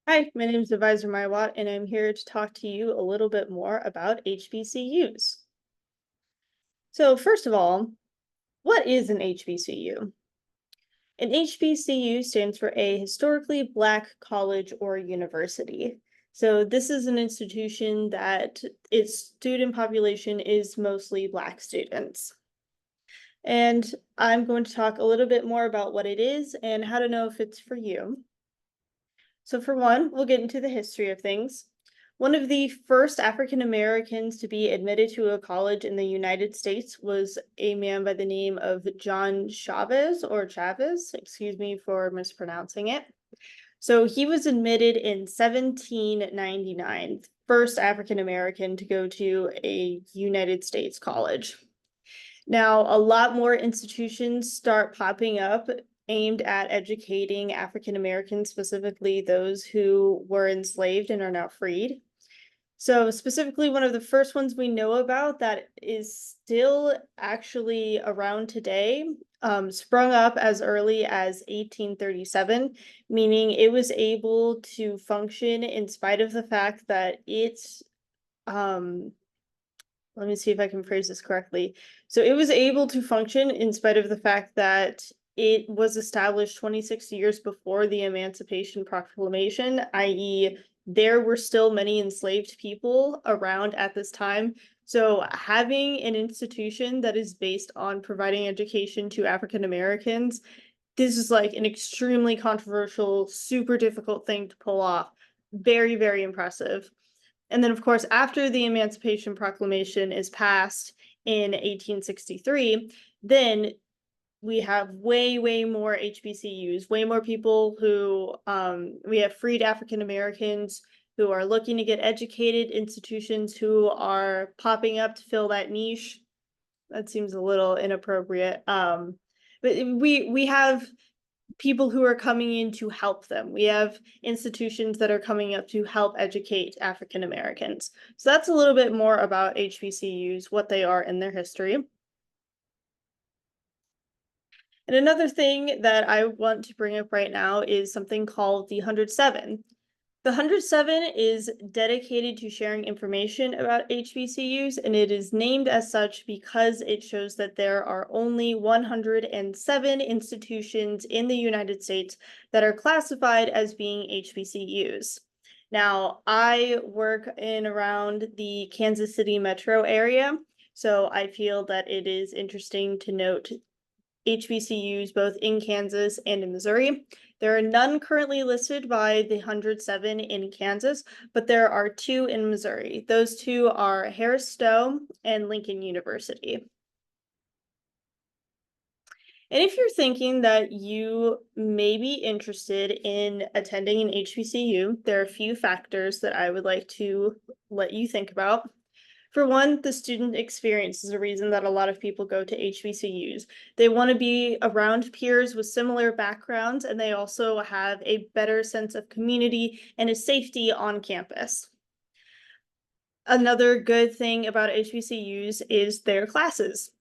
Hi, my name is Advisor Maiwat, and I'm here to talk to you a little bit more about HBCUs. So first of all, what is an HBCU? An HBCU stands for a historically Black college or university. So this is an institution that its student population is mostly Black students. And I'm going to talk a little bit more about what it is and how to know if it's for you. So for one, we'll get into the history of things. One of the first African Americans to be admitted to a college in the United States was a man by the name of John Chavez, excuse me for mispronouncing it. So he was admitted in 1799, first African American to go to a United States college. Now, a lot more institutions start popping up aimed at educating African Americans, specifically those who were enslaved and are now freed. So, specifically, one of the first ones we know about that is still actually around today, sprung up as early as 1837, meaning it was able to function in spite of the fact that um, let me see if I can phrase this correctly. So it was able to function in spite of the fact that it was established 26 years before the Emancipation Proclamation, i.e., there were still many enslaved people around at this time. So having an institution that is based on providing education to African Americans, this is like an extremely controversial, super difficult thing to pull off. Very, very impressive. And then, of course, after the Emancipation Proclamation is passed in 1863, then we have way, way more HBCUs, way more people who we have freed African Americans who are looking to get educated, institutions who are popping up to fill that niche. That seems a little inappropriate. But we have people who are coming in to help them. We have institutions that are coming up to help educate African Americans. So that's a little bit more about HBCUs, what they are in their history. And another thing that I want to bring up right now is something called the 107. The 107 is dedicated to sharing information about HBCUs, and it is named as such because it shows that there are only 107 institutions in the United States that are classified as being HBCUs. Now, I work in around the Kansas City metro area, so I feel that it is interesting to note HBCUs both in Kansas and in Missouri. There are none currently listed by the 107 in Kansas, but there are two in Missouri. Those two are Harris-Stowe and Lincoln University. And if you're thinking that you may be interested in attending an HBCU, there are a few factors that I would like to let you think about. For one, the student experience is a reason that a lot of people go to HBCUs. They want to be around peers with similar backgrounds, and they also have a better sense of community and a safety on campus. Another good thing about HBCUs is their classes.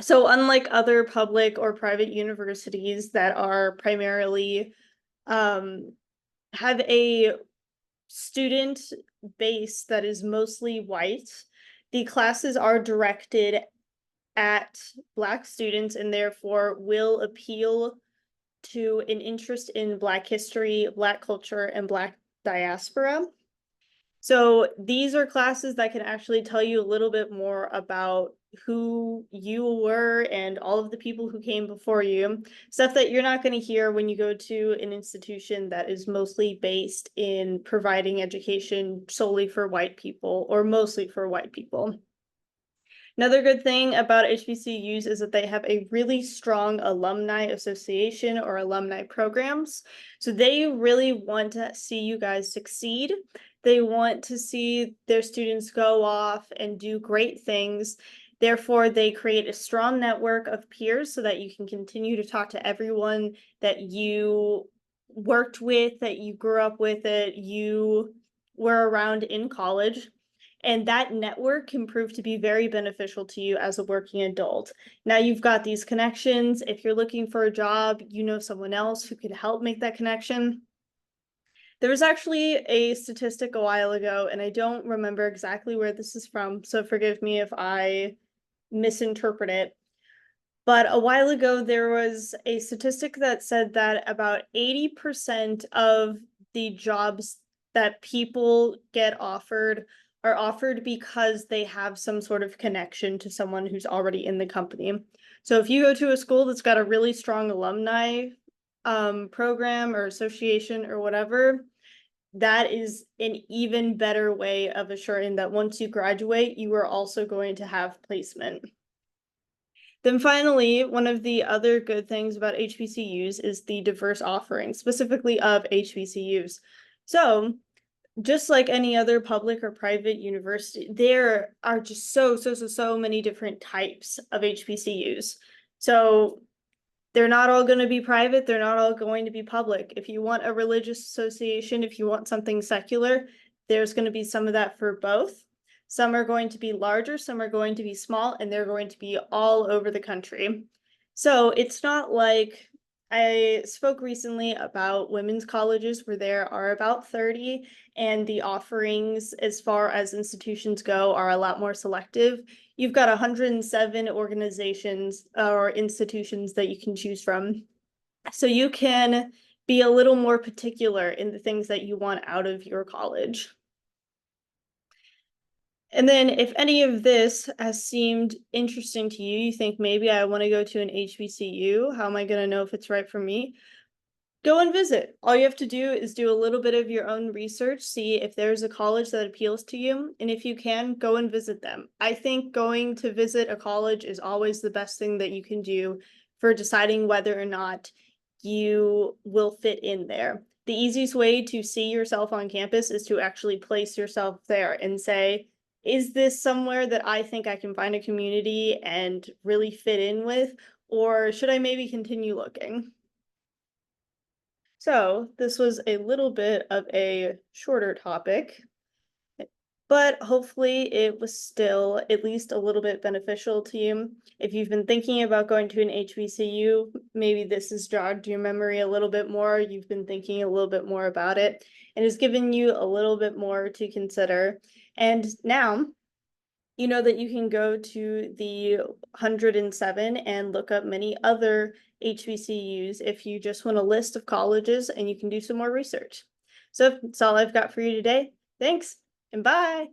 So unlike other public or private universities that are primarily have a student base that is mostly white, the classes are directed at Black students and therefore will appeal to an interest in Black history, Black culture, and Black diaspora. So these are classes that can actually tell you a little bit more about who you were and all of the people who came before you, stuff that you're not going to hear when you go to an institution that is mostly based in providing education solely for white people or mostly for white people. Another good thing about HBCUs is that they have a really strong alumni association or alumni programs. So they really want to see you guys succeed. They want to see their students go off and do great things. Therefore, they create a strong network of peers so that you can continue to talk to everyone that you worked with, that you grew up with, that you were around in college. And that network can prove to be very beneficial to you as a working adult. Now you've got these connections. If you're looking for a job, you know someone else who could help make that connection. There was actually a statistic a while ago, and I don't remember exactly where this is from, so forgive me if I misinterpret it. But a while ago, there was a statistic that said that about 80% of the jobs that people get offered are offered because they have some sort of connection to someone who's already in the company. So if you go to a school that's got a really strong alumni program or association or whatever, that is an even better way of assuring that once you graduate, you are also going to have placement. Then finally, one of the other good things about HBCUs is the diverse offering, specifically of HBCUs. So just like any other public or private university, there are just so many different types of HBCUs. So they're not all going to be private, they're not all going to be public. If you want a religious association, if you want something secular, there's going to be some of that for both. Some are going to be larger, some are going to be small, and they're going to be all over the country. So it's not like I spoke recently about women's colleges where there are about 30, and the offerings as far as institutions go are a lot more selective. You've got 107 organizations or institutions that you can choose from. So you can be a little more particular in the things that you want out of your college. And then if any of this has seemed interesting to you, you think maybe I want to go to an HBCU, how am I going to know if it's right for me? Go and visit. All you have to do is do a little bit of your own research, see if there's a college that appeals to you, and if you can, go and visit them. I think going to visit a college is always the best thing that you can do for deciding whether or not you will fit in there. The easiest way to see yourself on campus is to actually place yourself there and say, is this somewhere that I think I can find a community and really fit in with, or should I maybe continue looking? So this was a little bit of a shorter topic, but hopefully it was still at least a little bit beneficial to you. If you've been thinking about going to an HBCU, maybe this has jogged your memory a little bit more. You've been thinking a little bit more about it and has given you a little bit more to consider. And now you know that you can go to the 107 and look up many other HBCUs if you just want a list of colleges, and you can do some more research. So that's all I've got for you today. Thanks and bye.